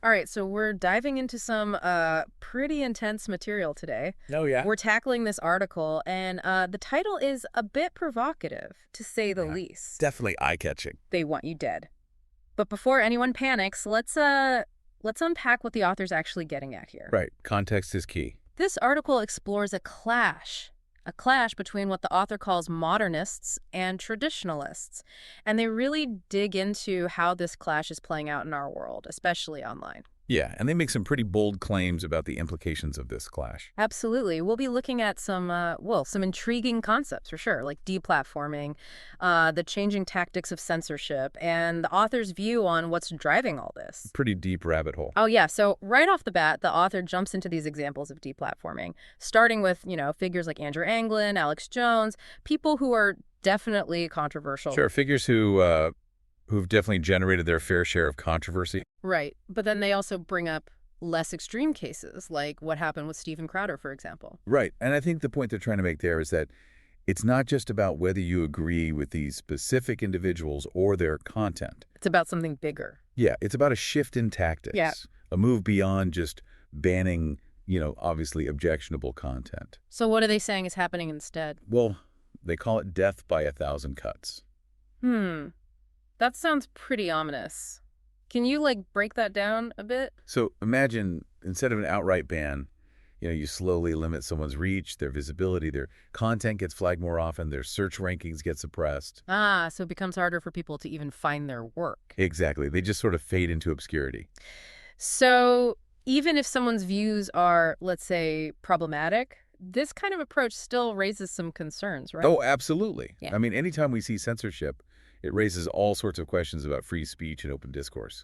All right, so we're diving into some pretty intense material today. Oh, yeah? We're tackling this article, and the title is a bit provocative, to say the Yeah. least. Definitely eye-catching. They want you dead. But before anyone panics, let's unpack what the author's actually getting at here. Right. Context is key. This article explores a clash between what the author calls modernists and traditionalists, and they really dig into how this clash is playing out in our world, especially online. Yeah, and they make some pretty bold claims about the implications of this clash. Absolutely. We'll be looking at some intriguing concepts for sure, like deplatforming, the changing tactics of censorship, and the author's view on what's driving all this. Pretty deep rabbit hole. Oh, yeah. So right off the bat, the author jumps into these examples of deplatforming, starting with, figures like Andrew Anglin, Alex Jones, people who are definitely controversial. Sure, figures who've definitely generated their fair share of controversy. Right. But then they also bring up less extreme cases, like what happened with Steven Crowder, for example. Right, and I think the point they're trying to make there is that it's not just about whether you agree with these specific individuals or their content. It's about something bigger. Yeah, it's about a shift in tactics. Yeah. A move beyond just banning, obviously objectionable content. So what are they saying is happening instead? Well, they call it death by 1,000 cuts. That sounds pretty ominous. Can you, break that down a bit? So imagine, instead of an outright ban, you slowly limit someone's reach, their visibility, their content gets flagged more often, their search rankings get suppressed. Ah, so it becomes harder for people to even find their work. Exactly. They just sort of fade into obscurity. So even if someone's views are, let's say, problematic, this kind of approach still raises some concerns, right? Oh, absolutely. Yeah. I mean, anytime we see censorship, it raises all sorts of questions about free speech and open discourse.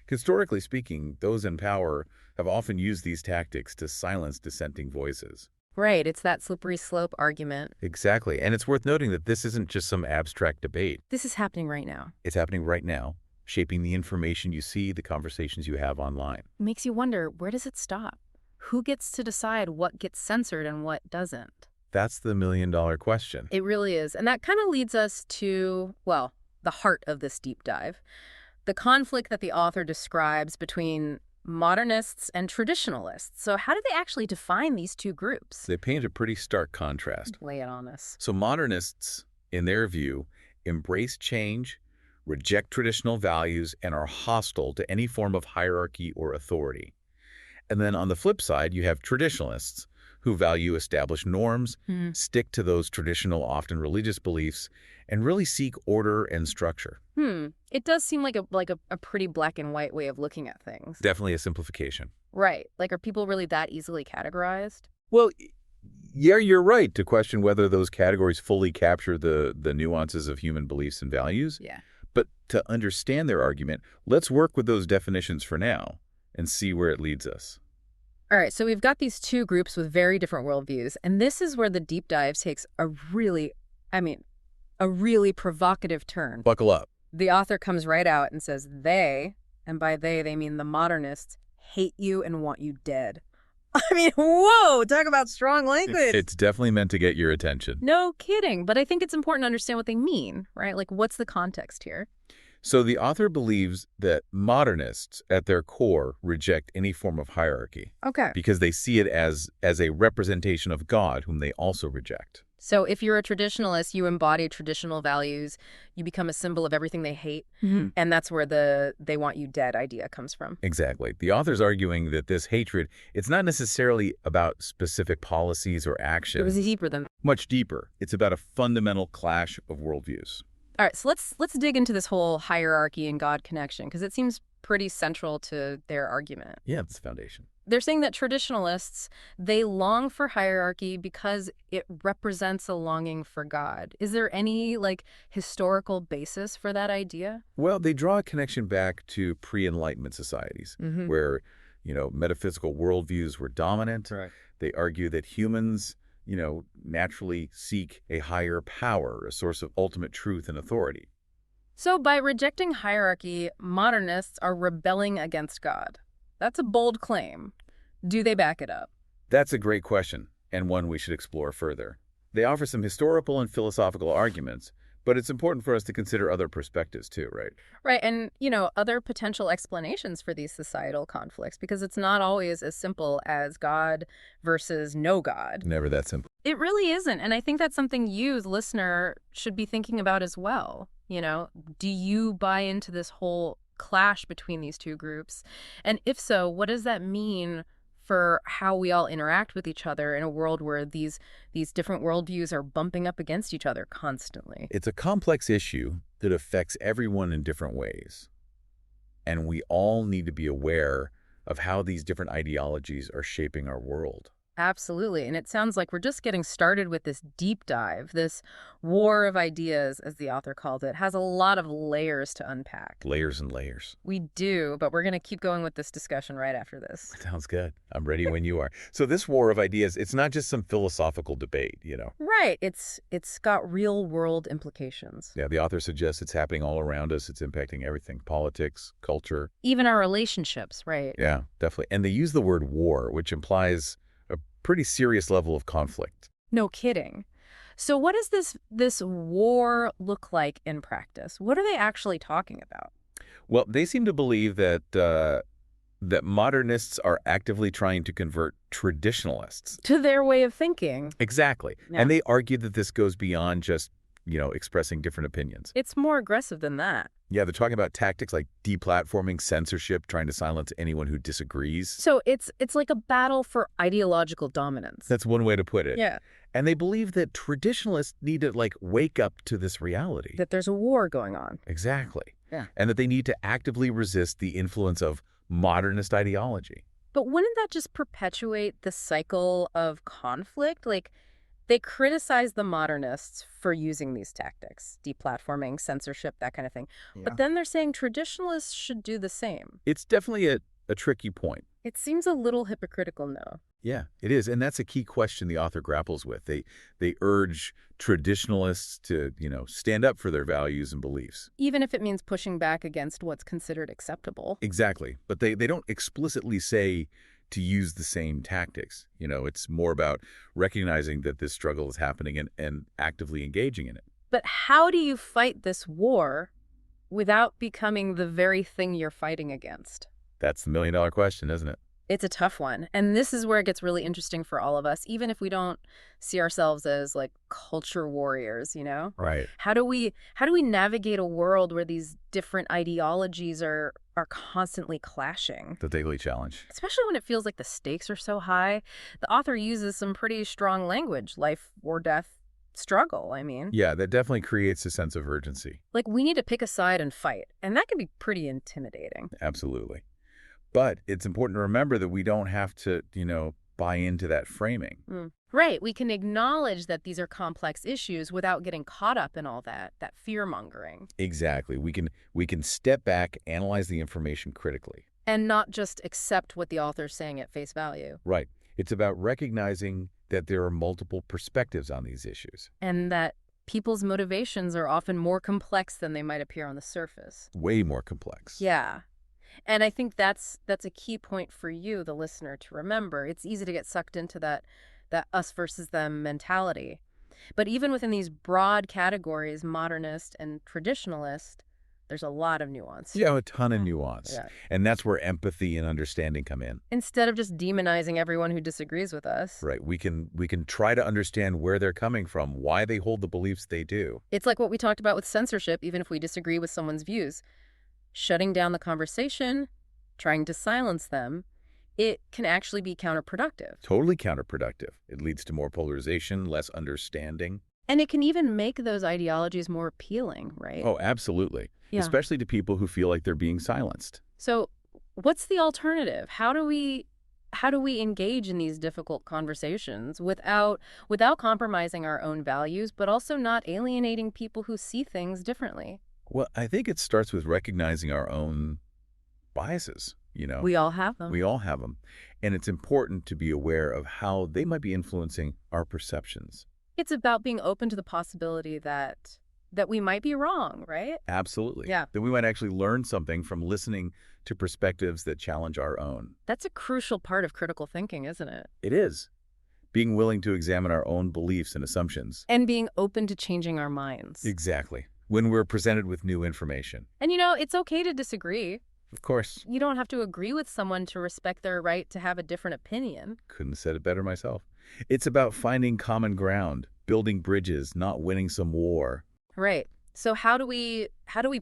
Historically speaking, those in power have often used these tactics to silence dissenting voices. Right, it's that slippery slope argument. Exactly. And it's worth noting that this isn't just some abstract debate. This is happening right now. It's happening right now, shaping the information you see, the conversations you have online. It makes you wonder, where does it stop? Who gets to decide what gets censored and what doesn't? That's the million-dollar question. It really is. And that kind of leads us to, well, the heart of this deep dive. The conflict that the author describes between modernists and traditionalists. So how do they actually define these two groups? They paint a pretty stark contrast. Lay it on us. So modernists, in their view, embrace change, reject traditional values, and are hostile to any form of hierarchy or authority. And then on the flip side, you have traditionalists who value established norms, stick to those traditional, often religious beliefs, and really seek order and structure. It does seem like a pretty black and white way of looking at things. Definitely a simplification. Right. Are people really that easily categorized? Well, yeah, you're right to question whether those categories fully capture the nuances of human beliefs and values. Yeah. But to understand their argument, let's work with those definitions for now and see where it leads us. All right, so we've got these two groups with very different worldviews, and this is where the deep dive takes a really provocative turn. Buckle up. The author comes right out and says they, and by they mean the modernists, hate you and want you dead. I mean, whoa, talk about strong language. It's definitely meant to get your attention. No kidding, but I think it's important to understand what they mean, right? What's the context here? So the author believes that modernists, at their core, reject any form of hierarchy. Okay. Because they see it as a representation of God, whom they also reject. So if you're a traditionalist, you embody traditional values, you become a symbol of everything they hate, and that's where the they want you dead idea comes from. Exactly. The author's arguing that this hatred, it's not necessarily about specific policies or actions. It was deeper than that. Much deeper. It's about a fundamental clash of worldviews. All right, so let's dig into this whole hierarchy and God connection, because it seems pretty central to their argument. Yeah, it's the foundation. They're saying that traditionalists, they long for hierarchy because it represents a longing for God. Is there any, historical basis for that idea? Well, they draw a connection back to pre-Enlightenment societies, where, metaphysical worldviews were dominant. Right. They argue that humans, naturally seek a higher power, a source of ultimate truth and authority. So by rejecting hierarchy, modernists are rebelling against God. That's a bold claim. Do they back it up? That's a great question, and one we should explore further. They offer some historical and philosophical arguments, But it's important for us to consider other perspectives too, right? Right, and, other potential explanations for these societal conflicts, because it's not always as simple as God versus no God. Never that simple. It really isn't, and I think that's something you, the listener, should be thinking about as well. Do you buy into this whole clash between these two groups? And if so, what does that mean for how we all interact with each other in a world where these different worldviews are bumping up against each other constantly? It's a complex issue that affects everyone in different ways. And we all need to be aware of how these different ideologies are shaping our world. Absolutely. And it sounds like we're just getting started with this deep dive. This war of ideas, as the author called it, has a lot of layers to unpack. Layers and layers. We do, but we're going to keep going with this discussion right after this. Sounds good. I'm ready when you are. So this war of ideas, it's not just some philosophical debate, Right. It's got real world implications. Yeah, the author suggests it's happening all around us. It's impacting everything, politics, culture. Even our relationships, right? Yeah, definitely. And they use the word war, which implies a pretty serious level of conflict. No kidding. So what does this war look like in practice? What are they actually talking about? Well, they seem to believe that that modernists are actively trying to convert traditionalists. To their way of thinking. Exactly. Yeah. And they argue that this goes beyond just, expressing different opinions. It's more aggressive than that. Yeah, they're talking about tactics like deplatforming, censorship, trying to silence anyone who disagrees. So it's like a battle for ideological dominance. That's one way to put it. Yeah. And they believe that traditionalists need to, wake up to this reality. That there's a war going on. Exactly. Yeah. And that they need to actively resist the influence of modernist ideology. But wouldn't that just perpetuate the cycle of conflict? They criticize the modernists for using these tactics, deplatforming, censorship, that kind of thing. Yeah. But then they're saying traditionalists should do the same. It's definitely a tricky point. It seems a little hypocritical, no? Yeah, it is. And that's a key question the author grapples with. They urge traditionalists to, stand up for their values and beliefs. Even if it means pushing back against what's considered acceptable. Exactly. But they don't explicitly say to use the same tactics. It's more about recognizing that this struggle is happening and actively engaging in it. But how do you fight this war without becoming the very thing you're fighting against? That's the million-dollar question, isn't it? It's a tough one. And this is where it gets really interesting for all of us, even if we don't see ourselves as culture warriors, Right. How do we navigate a world where these different ideologies are constantly clashing? The daily challenge. Especially when it feels like the stakes are so high. The author uses some pretty strong language, life or death struggle, I mean. Yeah, that definitely creates a sense of urgency. We need to pick a side and fight. And that can be pretty intimidating. Absolutely. But it's important to remember that we don't have to, buy into that framing. Right. We can acknowledge that these are complex issues without getting caught up in all that fear-mongering. Exactly. We can step back, analyze the information critically. And not just accept what the author's saying at face value. Right. It's about recognizing that there are multiple perspectives on these issues. And that people's motivations are often more complex than they might appear on the surface. Way more complex. Yeah. And I think that's a key point for you, the listener, to remember. It's easy to get sucked into that us versus them mentality. But even within these broad categories, modernist and traditionalist, there's a lot of nuance. Yeah, a ton of nuance. Yeah. And that's where empathy and understanding come in. Instead of just demonizing everyone who disagrees with us. Right. We can try to understand where they're coming from, why they hold the beliefs they do. It's like what we talked about with censorship, even if we disagree with someone's views. Shutting down the conversation, trying to silence them, it can actually be counterproductive. Totally counterproductive. It leads to more polarization, less understanding. And it can even make those ideologies more appealing, right? Oh, absolutely. Yeah. Especially to people who feel like they're being silenced. So what's the alternative? How do we engage in these difficult conversations without compromising our own values, but also not alienating people who see things differently? Well, I think it starts with recognizing our own biases, We all have them. We all have them. And it's important to be aware of how they might be influencing our perceptions. It's about being open to the possibility that we might be wrong, right? Absolutely. Yeah. That we might actually learn something from listening to perspectives that challenge our own. That's a crucial part of critical thinking, isn't it? It is. being willing to examine our own beliefs and assumptions. And being open to changing our minds. Exactly. When we're presented with new information. And it's okay to disagree. Of course. You don't have to agree with someone to respect their right to have a different opinion. Couldn't have said it better myself. It's about finding common ground, building bridges, not winning some war. Right. So how do we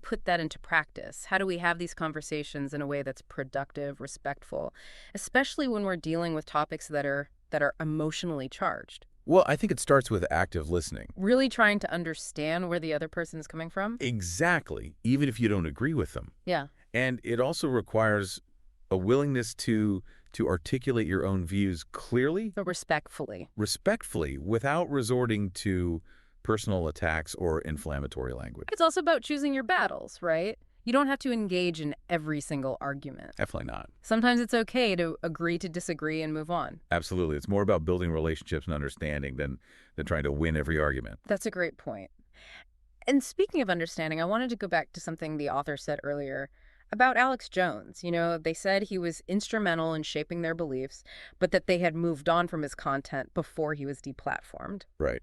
put that into practice? How do we have these conversations in a way that's productive, respectful, especially when we're dealing with topics that are emotionally charged? Well, I think it starts with active listening. Really trying to understand where the other person is coming from? Exactly, even if you don't agree with them. Yeah. And it also requires a willingness to articulate your own views clearly, But respectfully. respectfully, without resorting to personal attacks or inflammatory language. It's also about choosing your battles, right? You don't have to engage in every single argument. Definitely not. Sometimes it's okay to agree to disagree and move on. Absolutely. It's more about building relationships and understanding than trying to win every argument. That's a great point. And speaking of understanding, I wanted to go back to something the author said earlier about Alex Jones. They said he was instrumental in shaping their beliefs, but that they had moved on from his content before he was deplatformed. Right.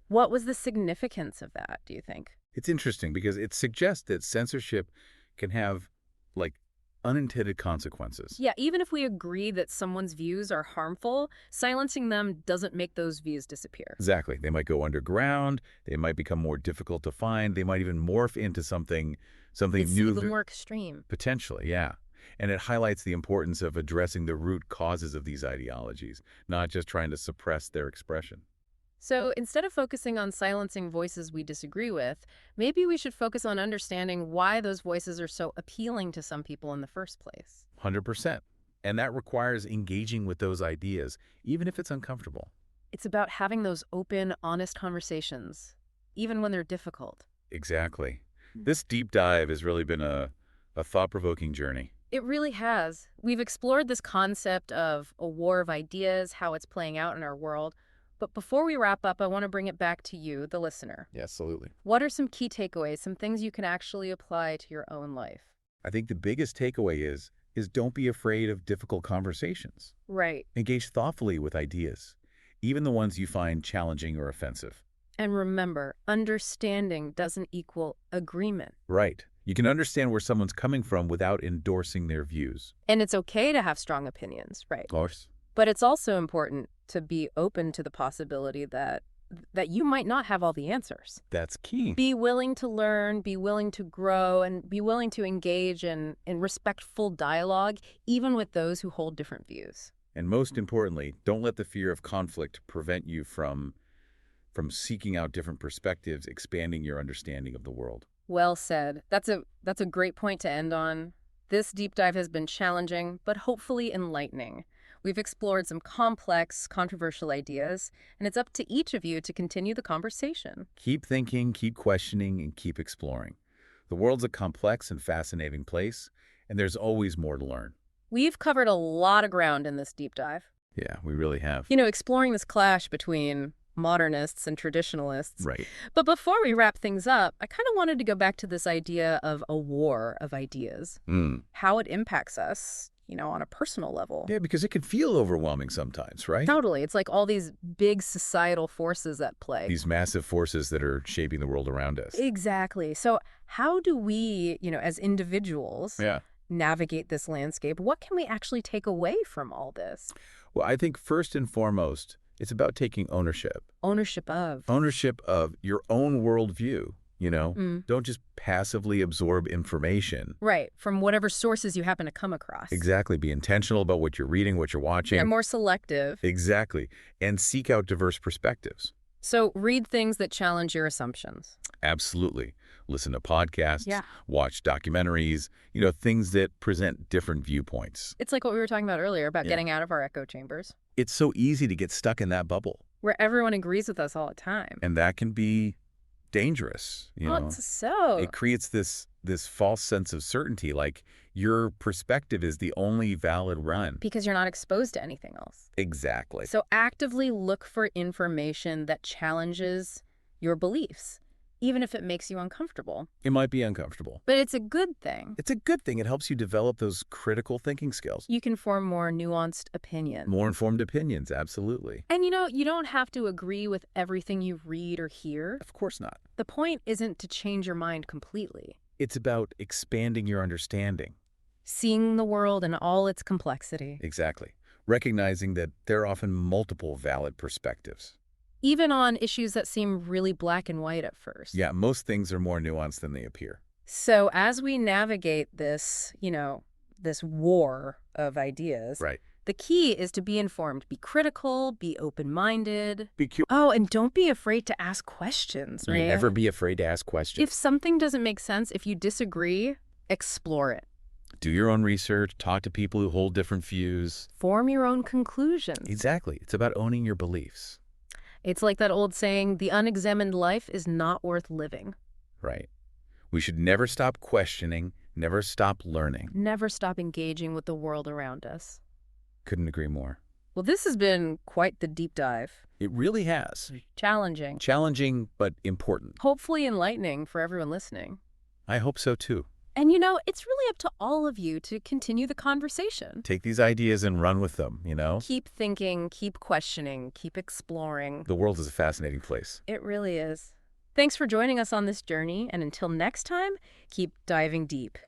What was the significance of that, do you think? It's interesting because it suggests that censorship can have, unintended consequences. Yeah, even if we agree that someone's views are harmful, silencing them doesn't make those views disappear. Exactly. They might go underground. They might become more difficult to find. They might even morph into something It's new. even more extreme. Potentially, yeah. And it highlights the importance of addressing the root causes of these ideologies, not just trying to suppress their expression. So instead of focusing on silencing voices we disagree with, maybe we should focus on understanding why those voices are so appealing to some people in the first place. 100%. And that requires engaging with those ideas, even if it's uncomfortable. It's about having those open, honest conversations, even when they're difficult. Exactly. This deep dive has really been a thought-provoking journey. It really has. We've explored this concept of a war of ideas, how it's playing out in our world. But before we wrap up, I want to bring it back to you, the listener. Yeah, absolutely. What are some key takeaways, some things you can actually apply to your own life? I think the biggest takeaway is don't be afraid of difficult conversations. Right. Engage thoughtfully with ideas, even the ones you find challenging or offensive. And remember, understanding doesn't equal agreement. Right. You can understand where someone's coming from without endorsing their views. And it's okay to have strong opinions, right? Of course. But it's also important to be open to the possibility that you might not have all the answers. That's key. Be willing to learn, be willing to grow, and be willing to engage in respectful dialogue, even with those who hold different views. And most importantly, don't let the fear of conflict prevent you from seeking out different perspectives, expanding your understanding of the world. Well said. That's a great point to end on. This deep dive has been challenging, but hopefully enlightening. We've explored some complex, controversial ideas, and it's up to each of you to continue the conversation. Keep thinking, keep questioning, and keep exploring. The world's a complex and fascinating place, and there's always more to learn. We've covered a lot of ground in this deep dive. Yeah, we really have. Exploring this clash between modernists and traditionalists. Right. But before we wrap things up, I kind of wanted to go back to this idea of a war of ideas, how it impacts us, on a personal level. Yeah, because it can feel overwhelming sometimes, right? Totally. It's like all these big societal forces at play. These massive forces that are shaping the world around us. Exactly. So how do we, as individuals, navigate this landscape? What can we actually take away from all this? Well, I think first and foremost, it's about taking ownership. Ownership of? Ownership of your own worldview. Don't just passively absorb information. Right, from whatever sources you happen to come across. Exactly. Be intentional about what you're reading, what you're watching. And more selective. Exactly. And seek out diverse perspectives. So read things that challenge your assumptions. Absolutely. Listen to podcasts, Yeah. Watch documentaries, things that present different viewpoints. It's like what we were talking about earlier about getting out of our echo chambers. It's so easy to get stuck in that bubble. Where everyone agrees with us all the time. And that can be dangerous, So. It creates this false sense of certainty, like your perspective is the only valid one. Because you're not exposed to anything else. Exactly. So actively look for information that challenges your beliefs, even if it makes you uncomfortable. It might be uncomfortable. But it's a good thing. It's a good thing. It helps you develop those critical thinking skills. You can form more nuanced opinions. More informed opinions, absolutely. And you don't have to agree with everything you read or hear. Of course not. The point isn't to change your mind completely. It's about expanding your understanding. Seeing the world in all its complexity. Exactly. Recognizing that there are often multiple valid perspectives. Even on issues that seem really black and white at first. Yeah, most things are more nuanced than they appear. So as we navigate this, this war of ideas, Right. the key is to be informed, be critical, be open-minded. Be curious. Oh, and don't be afraid to ask questions, right? Never be afraid to ask questions. If something doesn't make sense, if you disagree, explore it. Do your own research, talk to people who hold different views. Form your own conclusions. Exactly. It's about owning your beliefs. It's like that old saying, the unexamined life is not worth living. Right. We should never stop questioning, never stop learning. Never stop engaging with the world around us. Couldn't agree more. Well, this has been quite the deep dive. It really has. Challenging. Challenging, but important. Hopefully enlightening for everyone listening. I hope so too. And it's really up to all of you to continue the conversation. Take these ideas and run with them, Keep thinking, keep questioning, keep exploring. The world is a fascinating place. It really is. Thanks for joining us on this journey, and until next time, keep diving deep.